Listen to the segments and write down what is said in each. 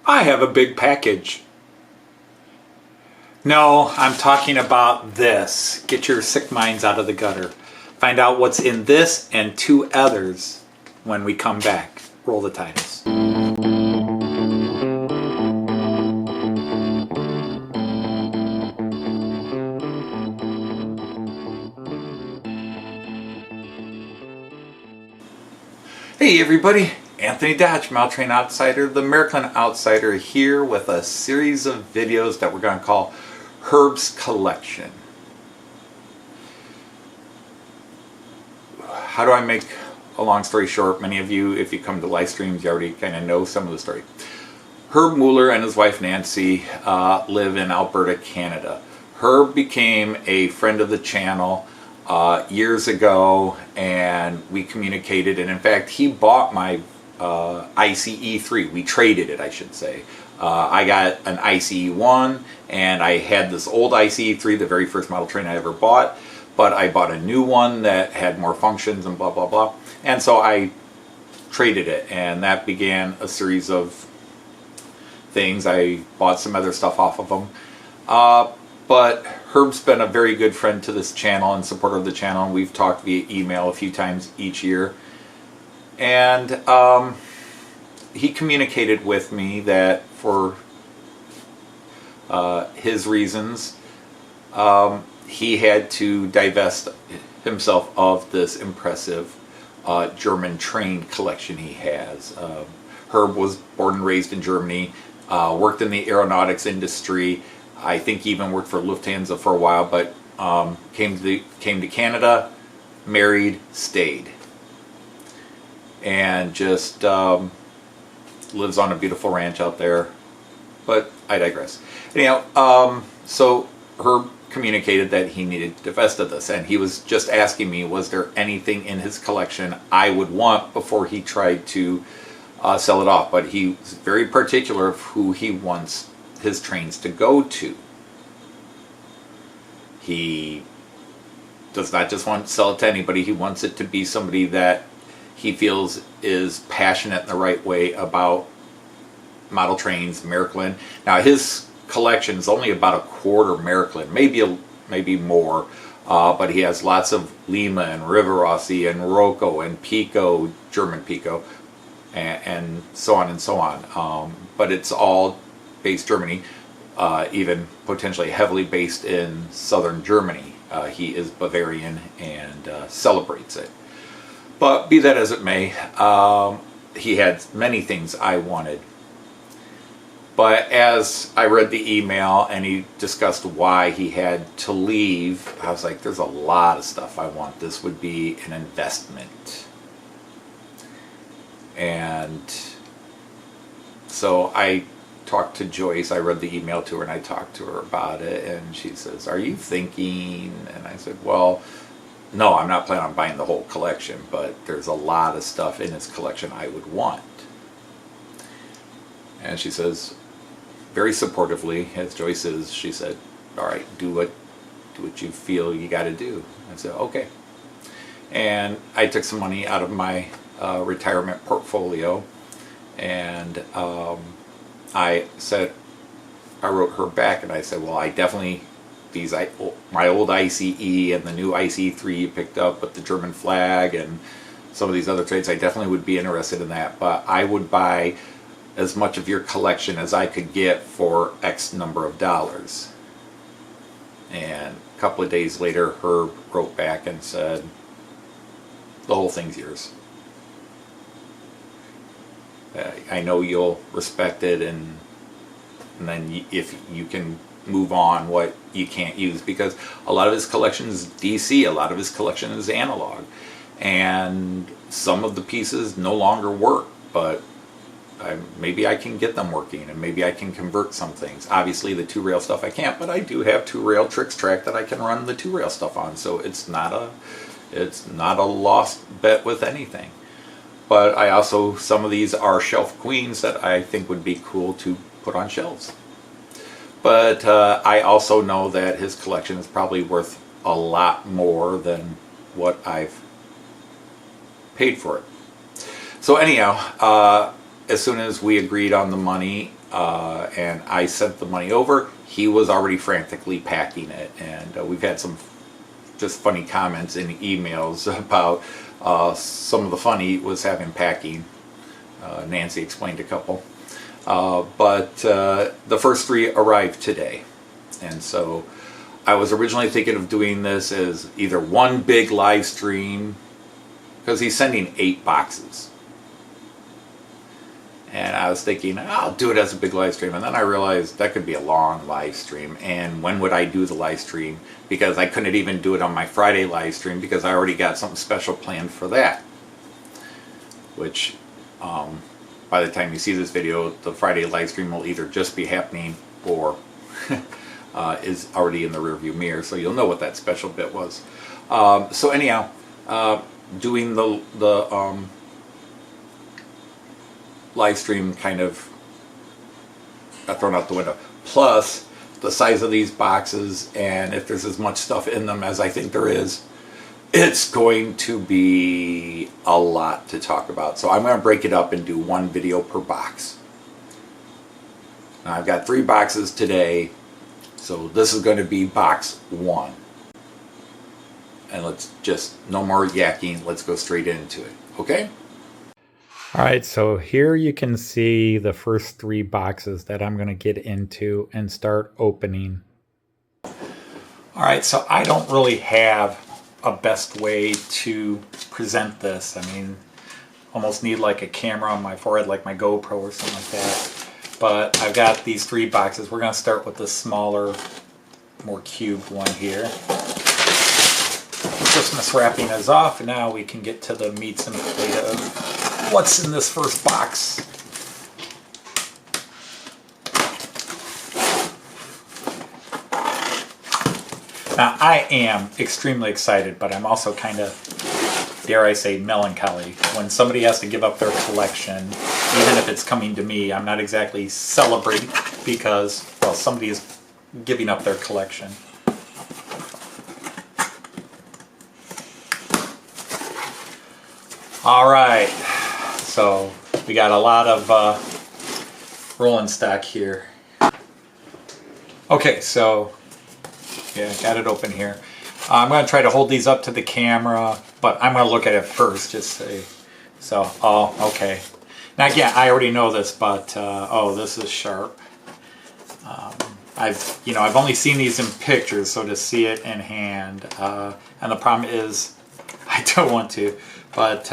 I have a big package. No, I'm talking about this. Get your sick minds out of the gutter. Find out what's in this and two others when we come back. Roll the titles. Hey everybody, Anthony Dodge, Maltrain Outsider, the American Outsider, here with a series of videos that we're going to call Herb's Collection. How do I make a long story short? Many of you, if you come to live streams, you already kind of know some of the story. Herb Mueller and his wife Nancy live in Alberta, Canada. Herb became a friend of the channel years ago, and we communicated, and in fact he bought my ICE3. We traded it, I should say. I got an ICE1 and I had this old ICE3, the very first model train I ever bought, but I bought a new one that had more functions and blah blah blah, and so I traded it, and that began a series of things. I bought some other stuff off of them, but Herb's been a very good friend to this channel and supporter of the channel, and we've talked via email a few times each year. And he communicated with me that for his reasons, he had to divest himself of this impressive German train collection he has. Herb was born and raised in Germany, worked in the aeronautics industry. I think he even worked for Lufthansa for a while, but came to Canada, married, stayed, and just lives on a beautiful ranch out there. But I digress. Anyhow, so Herb communicated that he needed to divest of this, and he was just asking me, was there anything in his collection I would want before he tried to sell it off. But he was very particular of who he wants his trains to go to. He does not just want to sell it to anybody. He wants it to be somebody that he feels is passionate in the right way about model trains, Märklin. Now his collection is only about a quarter Märklin, maybe more, but he has lots of Lima and Rivarossi and Roco and Piko, German Piko, and so on and so on. But it's all based Germany, even potentially heavily based in southern Germany. He is Bavarian and celebrates it. But be that as it may, he had many things I wanted. But as I read the email and he discussed why he had to leave, I was like, there's a lot of stuff I want. This would be an investment. And so I talked to Joyce. I read the email to her and I talked to her about it, and she says, are you thinking? And I said, well, no, I'm not planning on buying the whole collection, but there's a lot of stuff in his collection I would want. And she says, very supportively, as Joyce is, she said, all right, do what you feel you got to do. I said, okay. And I took some money out of my retirement portfolio, and I wrote her back and I said, well, I definitely, my old ICE and the new ICE3 you picked up with the German flag and some of these other trades, I definitely would be interested in that, but I would buy as much of your collection as I could get for X number of dollars. And a couple of days later, Herb wrote back and said, the whole thing's yours. I know you'll respect it, and then if you can move on what you can't use, because a lot of his collection is DC, a lot of his collection is analog, and some of the pieces no longer work, but maybe I can get them working, and maybe I can convert some things. Obviously the two-rail stuff I can't, but I do have two-rail tricks track that I can run the two-rail stuff on, so it's not a lost bet with anything. But I also, some of these are shelf queens that I think would be cool to put on shelves. But I also know that his collection is probably worth a lot more than what I've paid for it. So anyhow, as soon as we agreed on the money and I sent the money over, he was already frantically packing it. And we've had some just funny comments in emails about some of the fun he was having packing. Nancy explained a couple. But the first 3 arrived today. And so I was originally thinking of doing this as either one big live stream, because he's sending 8 boxes. And I was thinking, I'll do it as a big live stream. And then I realized that could be a long live stream. And when would I do the live stream? Because I couldn't even do it on my Friday live stream because I already got something special planned for that. Which, by the time you see this video, the Friday live stream will either just be happening or is already in the rearview mirror. So you'll know what that special bit was. So anyhow, doing the live stream kind of got thrown out the window. Plus, the size of these boxes, and if there's as much stuff in them as I think there is, it's going to be a lot to talk about. So I'm going to break it up and do 1 video per box. Now I've got 3 boxes today, so this is going to be box 1. And let's just, no more yakking, let's go straight into it, okay? All right, so here you can see the first 3 boxes that I'm going to get into and start opening. All right, so I don't really have a best way to present this. I mean, almost need like a camera on my forehead, like my GoPro or something like that. But I've got these 3 boxes. We're going to start with the smaller, more cubed one here. Christmas wrapping is off, and now we can get to the meats and potatoes. What's in this first box? Now, I am extremely excited, but I'm also kind of, dare I say, melancholy. When somebody has to give up their collection, even if it's coming to me, I'm not exactly celebrating because, well, somebody is giving up their collection. All right. So we got a lot of rolling stock here. Okay, so yeah, got it open here. I'm going to try to hold these up to the camera, but I'm going to look at it first, just say. So, oh, okay. Now again, I already know this, but oh, this is sharp. I've only seen these in pictures, so to see it in hand, and the problem is, I don't want to. But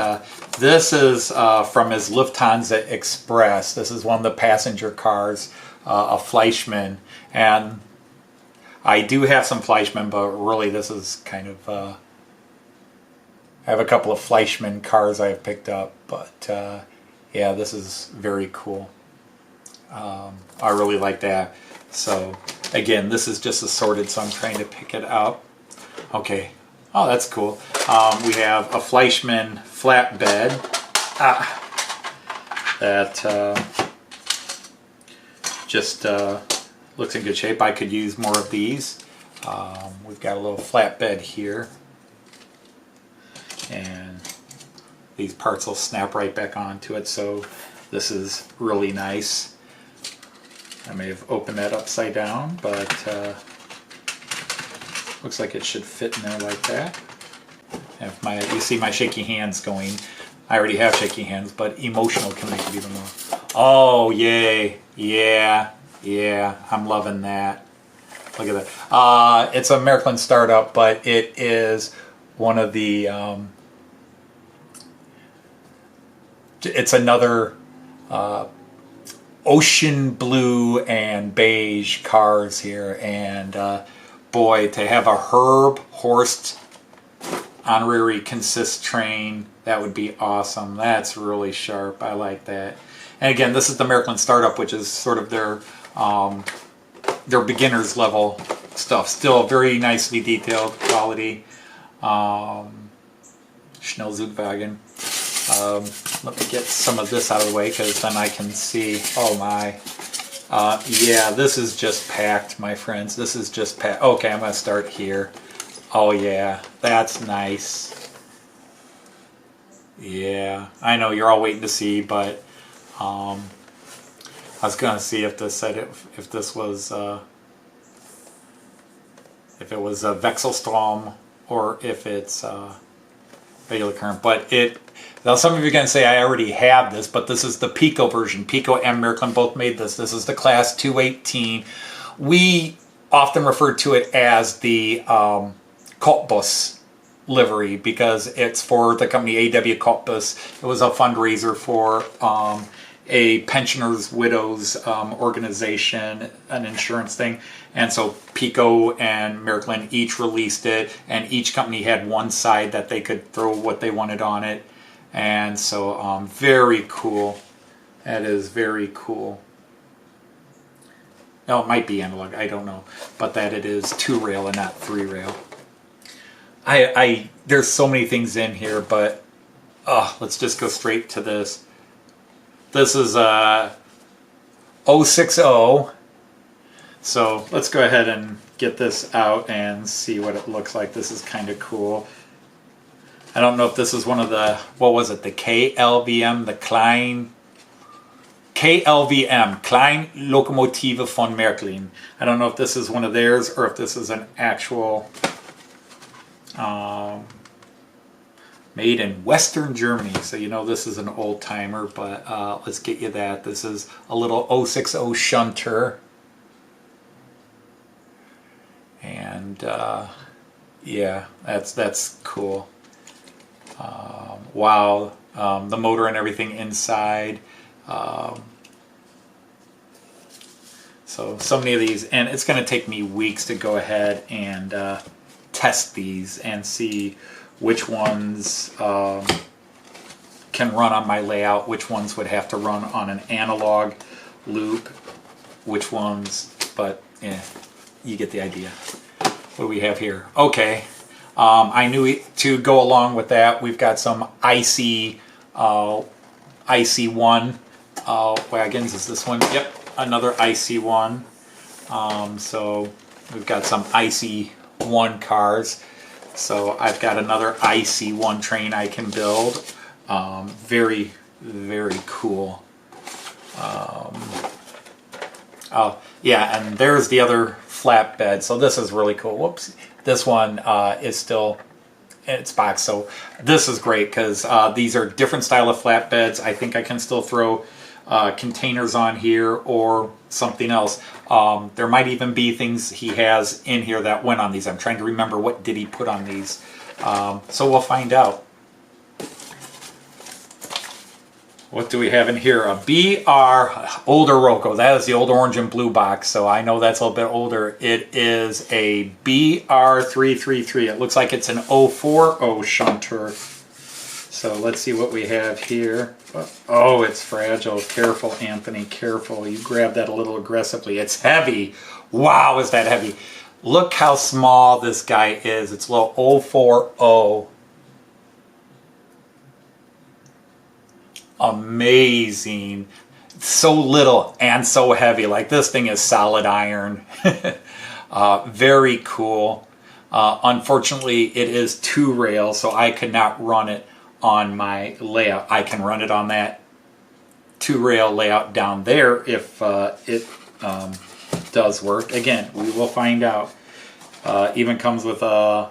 this is from his Lufthansa Express. This is one of the passenger cars, a Fleischmann. And I do have some Fleischmann, but really this is kind of... I have a couple of Fleischmann cars I have picked up. But yeah, this is very cool. I really like that. So again, this is just assorted, so I'm trying to pick it up. Okay. Oh, that's cool. We have a Fleischmann flatbed that just looks in good shape. I could use more of these. We've got a little flatbed here. And these parts will snap right back onto it, so this is really nice. I may have opened that upside down, but looks like it should fit in there like that. If you see my shaky hands going, I already have shaky hands, but emotional can make it even more. Oh, yay. Yeah, I'm loving that. Look at that. It's a Miracle startup, but it is one of the, it's another ocean blue and beige cars here, and boy, to have a Herb Horst honorary consist train, that would be awesome. That's really sharp. I like that. And again, this is the Miracle startup, which is sort of their beginner's level stuff. Still very nicely detailed quality. Schnellzugwagen. Let me get some of this out of the way, because then I can see. Oh my. Yeah, this is just packed, my friends. This is just packed. Okay, I'm going to start here. Oh yeah, that's nice. Yeah, I know you're all waiting to see, but I was going to see if this said if this was if it was a Wechselstrom or if it's regular current. But now some of you are going to say I already have this, but this is the Piko version. Piko and Märklin both made this. This is the class 218. We often refer to it as the Cottbus livery because it's for the company A.W. Cottbus. It was a fundraiser for a pensioners' widows organization, an insurance thing. And so Piko and Märklin each released it, and each company had one side that they could throw what they wanted on it. And so very cool. That is very cool. No, it might be analog, I don't know. But that it is 2-rail and not 3-rail. There's so many things in here, but let's just go straight to this. This is 060. So let's go ahead and get this out and see what it looks like. This is kind of cool. I don't know if this is one of the, what was it, the KLVM, the KLVM, Klein Lokomotive von Märklin. I don't know if this is one of theirs or if this is an actual made in Western Germany. So you know this is an old timer, but let's get you that. This is a little 060 shunter. And yeah, that's cool. Wow, the motor and everything inside. So many of these, and it's going to take me weeks to go ahead and test these and see which ones can run on my layout, which ones would have to run on an analog loop, which ones, but yeah, you get the idea. What do we have here? Okay, I knew to go along with that, we've got some IC1 wagons. Is this one? Yep, another IC1. So we've got some IC1 cars. So I've got another IC1 train I can build. Very, very cool. Oh, yeah, and there's the other flatbed. So this is really cool. Whoops. This one is still in its box. So this is great because these are different style of flatbeds. I think I can still throw containers on here or something else. There might even be things he has in here that went on these. I'm trying to remember what did he put on these. So we'll find out. What do we have in here? A BR, older Roco. That is the old orange and blue box, so I know that's a little bit older. It is a BR333. It looks like it's an 040 shunter. So let's see what we have here. Oh, it's fragile. Careful, Anthony, careful. You grab that a little aggressively. It's heavy. Wow, is that heavy. Look how small this guy is. It's a little 040. Amazing. So little and so heavy. Like this thing is solid iron. Very cool. Unfortunately, it is 2-rail, so I could not run it on my layout. I can run it on that 2-rail layout down there if it does work. Again, we will find out. Even comes with a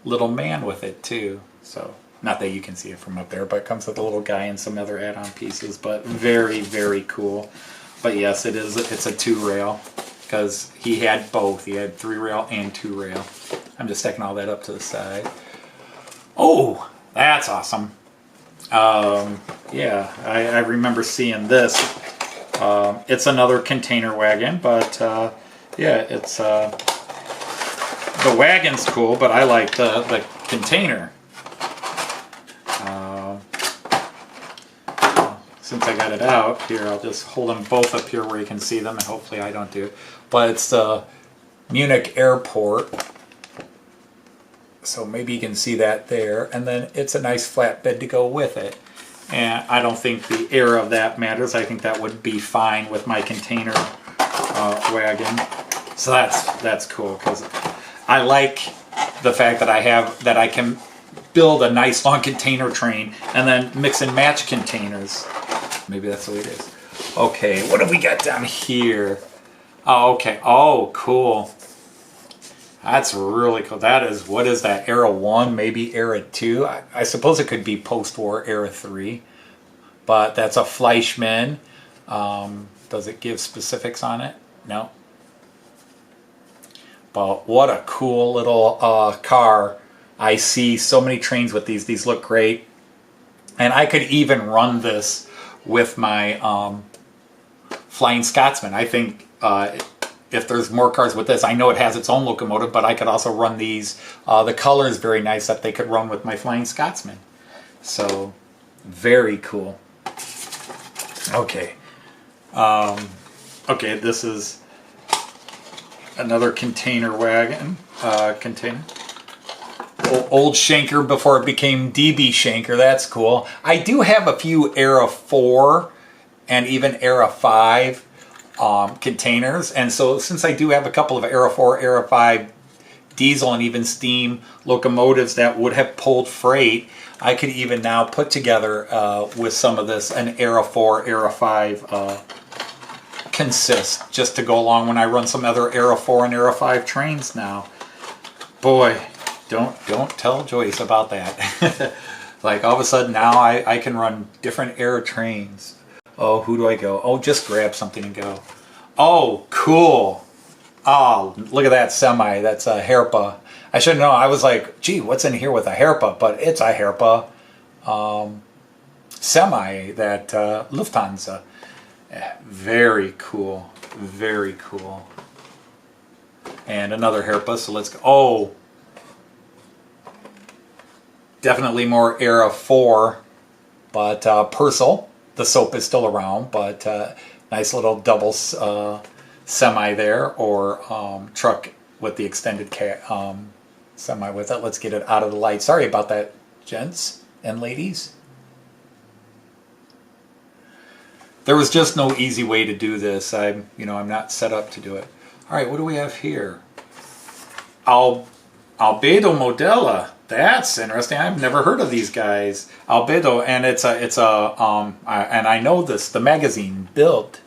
little man with it too. So not that you can see it from up there, but it comes with a little guy and some other add-on pieces. But very, very cool. But yes, it is. It's a 2-rail because he had both. He had 3-rail and 2-rail. I'm just sticking all that up to the side. Oh, that's awesome. Yeah, I remember seeing this. It's another container wagon, but yeah, it's the wagon's cool, but I like the container. Since I got it out here, I'll just hold them both up here where you can see them, and hopefully I don't do. But it's the Munich airport. So maybe you can see that there, and then it's a nice flatbed to go with it. And I don't think the air of that matters. I think that would be fine with my container wagon. So that's cool because I like the fact that I can build a nice long container train and then mix and match containers. Maybe that's the way it is. Okay, what have we got down here? Oh, okay. Oh, cool. That's really cool. That is, what is that? Era 1, maybe Era 2? I suppose it could be post-war Era 3. But that's a Fleischmann. Does it give specifics on it? No. But what a cool little car. I see so many trains with these. These look great. And I could even run this with my Flying Scotsman. I think if there's more cars with this, I know it has its own locomotive, but I could also run these. The color is very nice that they could run with my Flying Scotsman. So, very cool. Okay. Okay, this is another container wagon. Container. Old Schenker before it became DB Schenker. That's cool. I do have a few Era 4 and even Era 5 containers. And so since I do have a couple of Era 4, Era 5 diesel and even steam locomotives that would have pulled freight, I could even now put together with some of this an Era 4, Era 5 consist just to go along when I run some other Era 4 and Era 5 trains now. Boy, don't tell Joyce about that. Like all of a sudden now I can run different Era trains. Oh, who do I go? Oh, just grab something and go. Oh, cool. Oh, look at that semi. That's a Herpa. I should know. I was like, gee, what's in here with a Herpa? But it's a Herpa semi that Lufthansa. Very cool. Very cool. And another Herpa. So let's go. Oh, definitely more Era 4. But Purcell. The soap is still around. But nice little double semi there. Or truck with the extended semi with it. Let's get it out of the light. Sorry about that, gents and ladies. There was just no easy way to do this. I'm not set up to do it. All right, what do we have here? Albedo Modella. That's interesting. I've never heard of these guys. Albedo, and it's and I know this. The magazine Build.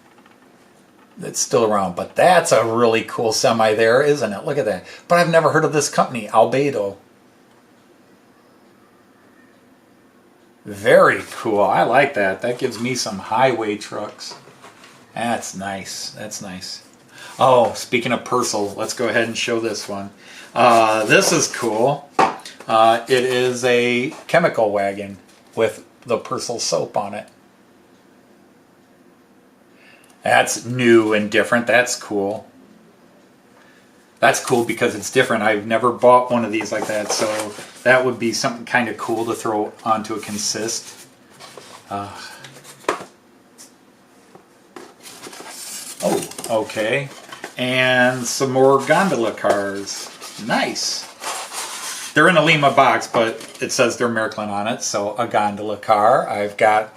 It's still around, but that's a really cool semi there, isn't it? Look at that. But I've never heard of this company, Albedo. Very cool. I like that. That gives me some highway trucks. That's nice. That's nice. Oh, speaking of Purcell, let's go ahead and show this one. This is cool. It is a chemical wagon with the Purcell soap on it. That's new and different. That's cool. That's cool because it's different. I've never bought one of these like that, so that would be something kind of cool to throw onto a consist. Oh, okay. And some more gondola cars. Nice. They're in a Lima box, but it says they're Märklin on it, so a gondola car. I've got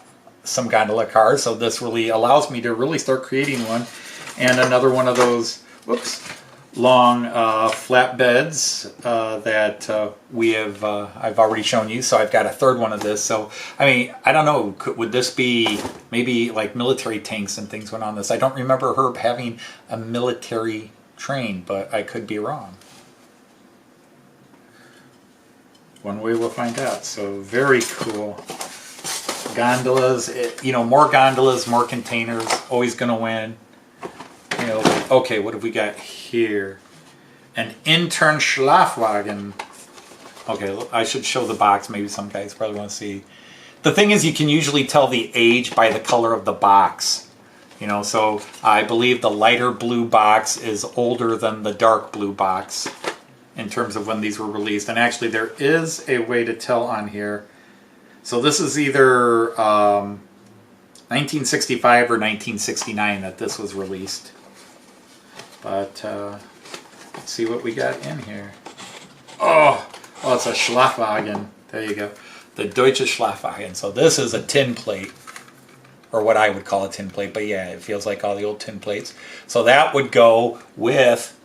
some gondola cars, so this really allows me to really start creating one. And another one of those, whoops, long flatbeds that we have, I've already shown you, so I've got a third one of this. So, I mean, I don't know, would this be maybe like military tanks and things went on this? I don't remember her having a military train, but I could be wrong. One way we'll find out. So, very cool. Gondolas, more gondolas, more containers, always going to win. Okay, what have we got here? An intern Schlafwagen. Okay, I should show the box. Maybe some guys probably want to see. The thing is, you can usually tell the age by the color of the box. So I believe the lighter blue box is older than the dark blue box in terms of when these were released. And actually, there is a way to tell on here. So this is either 1965 or 1969 that this was released. But let's see what we got in here. Oh, it's a Schlafwagen. There you go. The Deutsche Schlafwagen. So this is a tin plate, or what I would call a tin plate. But yeah, it feels like all the old tin plates. So that would go with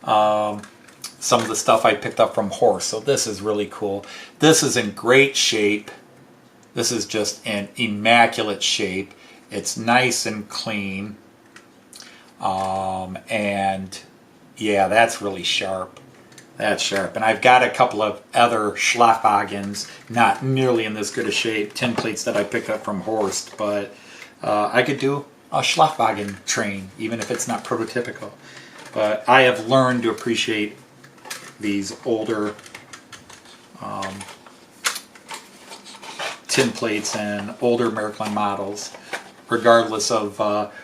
some of the stuff I picked up from Horse. So this is really cool. This is in great shape. This is just an immaculate shape. It's nice and clean. And yeah, that's really sharp. That's sharp. And I've got a couple of other Schlafwagens, not nearly in this good a shape, tin plates that I picked up from Horst, but I could do a Schlafwagen train, even if it's not prototypical. But I have learned to appreciate these older tin plates and older Märklin models, regardless of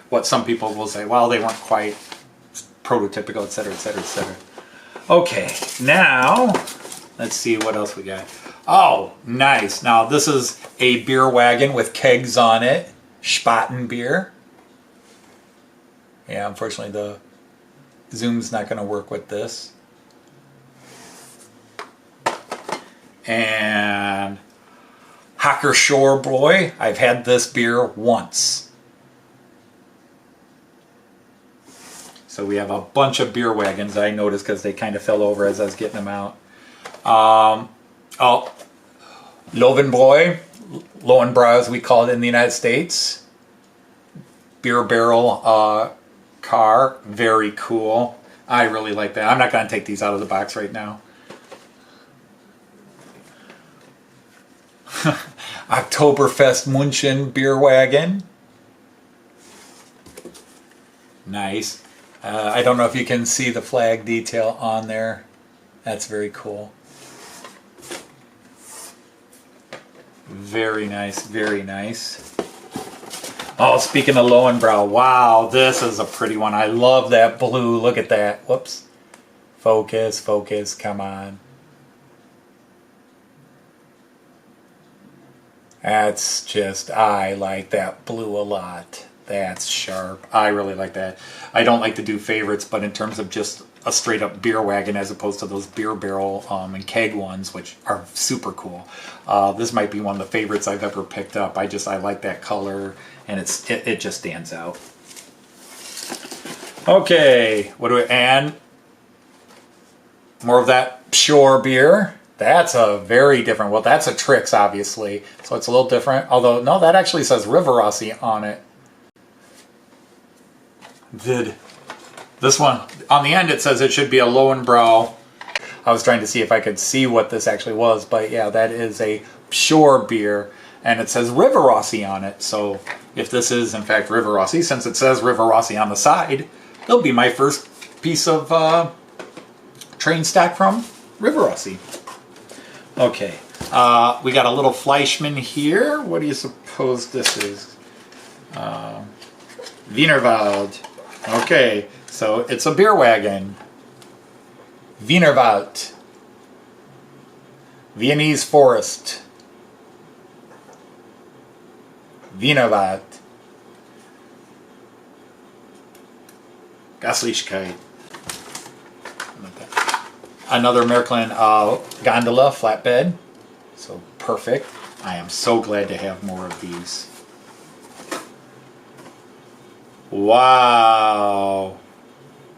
what some people will say, well, they weren't quite prototypical, etc., etc., etc. Okay, now, let's see what else we got. Oh, nice. Now, this is a beer wagon with kegs on it. Spaten beer. Yeah, unfortunately, the zoom's not going to work with this. And Hacker Shore Boy. I've had this beer once. So we have a bunch of beer wagons I noticed because they kind of fell over as I was getting them out. Oh, Lowenbräu, Lowenbräu as we call it in the United States. Beer barrel car, very cool. I really like that. I'm not going to take these out of the box right now. Oktoberfest München beer wagon. Nice. I don't know if you can see the flag detail on there. That's very cool. Very nice, very nice. Oh, speaking of Lowenbräu, wow, this is a pretty one. I love that blue. Look at that. Whoops. Focus, focus, come on. That's just, I like that blue a lot. That's sharp. I really like that. I don't like to do favorites, but in terms of just a straight up beer wagon as opposed to those beer barrel and keg ones, which are super cool. This might be one of the favorites I've ever picked up. I like that color, and it just stands out. Okay, and more of that Shore beer. That's a very different, well, that's a Trix, obviously, so it's a little different. Although, no, that actually says Riverossi on it. This one, on the end it says it should be a Lowenbräu. I was trying to see if I could see what this actually was, but yeah, that is a Shore beer, and it says Riverossi on it. So if this is in fact Riverossi, since it says Riverossi on the side, it'll be my first piece of train stack from Riverossi. Okay, we got a little Fleischmann here. What do you suppose this is? Wienerwald. Okay, so it's a beer wagon. Wienerwald. Viennese Forest. Wienerwald. Gasslichkeit. Another Märklin gondola, flatbed. So perfect. I am so glad to have more of these. Wow.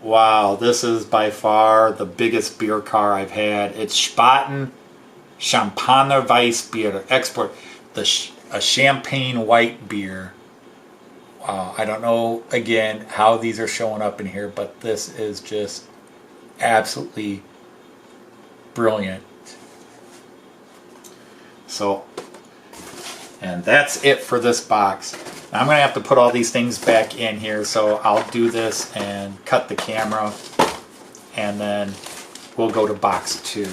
Wow, this is by far the biggest beer car I've had. It's Spaten Champagner Weissbier Export. A champagne white beer. Wow, I don't know, again, how these are showing up in here, but this is just absolutely brilliant. So, and that's it for this box. Now I'm going to have to put all these things back in here, so I'll do this and cut the camera, and then we'll go to box 2.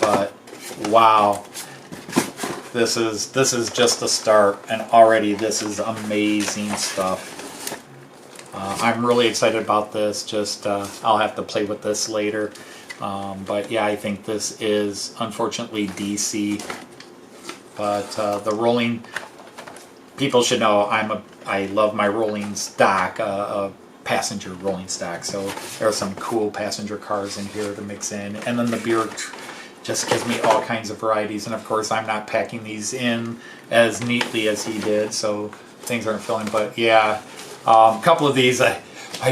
But wow, this is just the start, and already this is amazing stuff. I'm really excited about this. Just I'll have to play with this later. But yeah, I think this is unfortunately DC. But the rolling, people should know I love my rolling stock, passenger rolling stock. So there are some cool passenger cars in here to mix in, and then the beer just gives me all kinds of varieties. And of course, I'm not packing these in as neatly as he did, so things aren't filling. But yeah, a couple of these I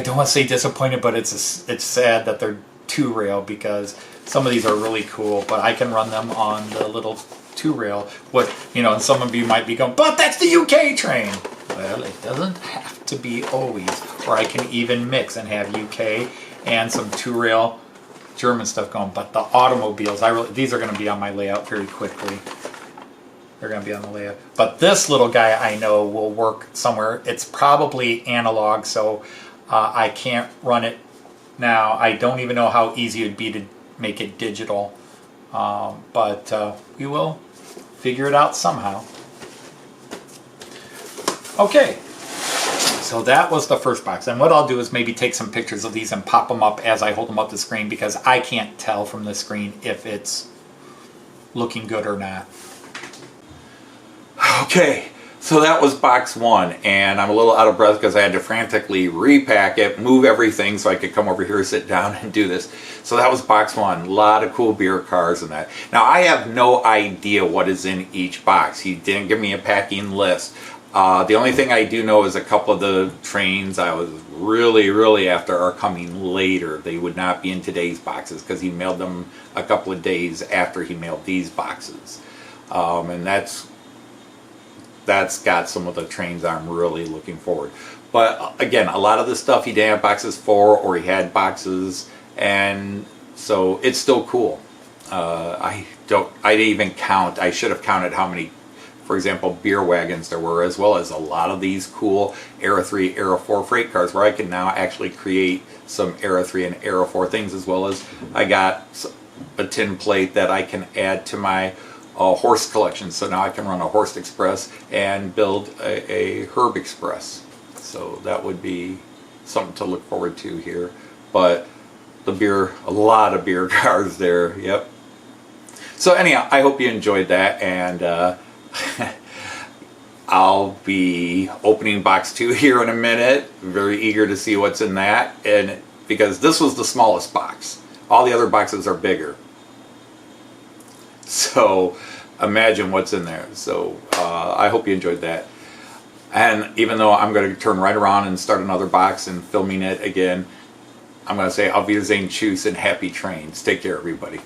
don't want to say disappointed, but it's sad that they're 2-rail, because Some of these are really cool, but I can run them on the little 2-rail. What, you know, and some of you might be going, but that's the UK train. Well, it doesn't have to be always. Or I can even mix and have UK and some 2-rail German stuff going. But the automobiles, these are going to be on my layout very quickly. They're going to be on the layout. But this little guy I know will work somewhere. It's probably analog, so I can't run it now. I don't even know how easy it would be to make it digital. But we will figure it out somehow. Okay, so that was the first box. And what I'll do is maybe take some pictures of these and pop them up as I hold them up the screen, because I can't tell from the screen if it's looking good or not. Okay, so that was box 1, and I'm a little out of breath because I had to frantically repack it, move everything so I could come over here, sit down, and do this. So that was box 1. A lot of cool beer cars in that. Now, I have no idea what is in each box. He didn't give me a packing list. The only thing I do know is a couple of the trains I was really after are coming later. They would not be in today's boxes because he mailed them a couple of days after he mailed these boxes. And that's got some of the trains I'm really looking forward. But again, a lot of the stuff he didn't have boxes for, or he had boxes, and so it's still cool. I didn't even count. I should have counted how many, for example, beer wagons there were, as well as a lot of these cool Era 3, Era 4 freight cars, where I can now actually create some Era 3 and Era 4 things, as well as I got a tin plate that I can add to my horse collection. So now I can run a Horse Express and build a Herb Express. So that would be something to look forward to here. But the beer, a lot of beer cars there, yep. So anyhow, I hope you enjoyed that, and I'll be opening box 2 here in a minute. Very eager to see what's in that, and because this was the smallest box. All the other boxes are bigger. So imagine what's in there. So I hope you enjoyed that. And even though I'm going to turn right around and start another box and filming it again, I'm going to say Auf Wiedersehen, tschüss, and happy trains. Take care, everybody.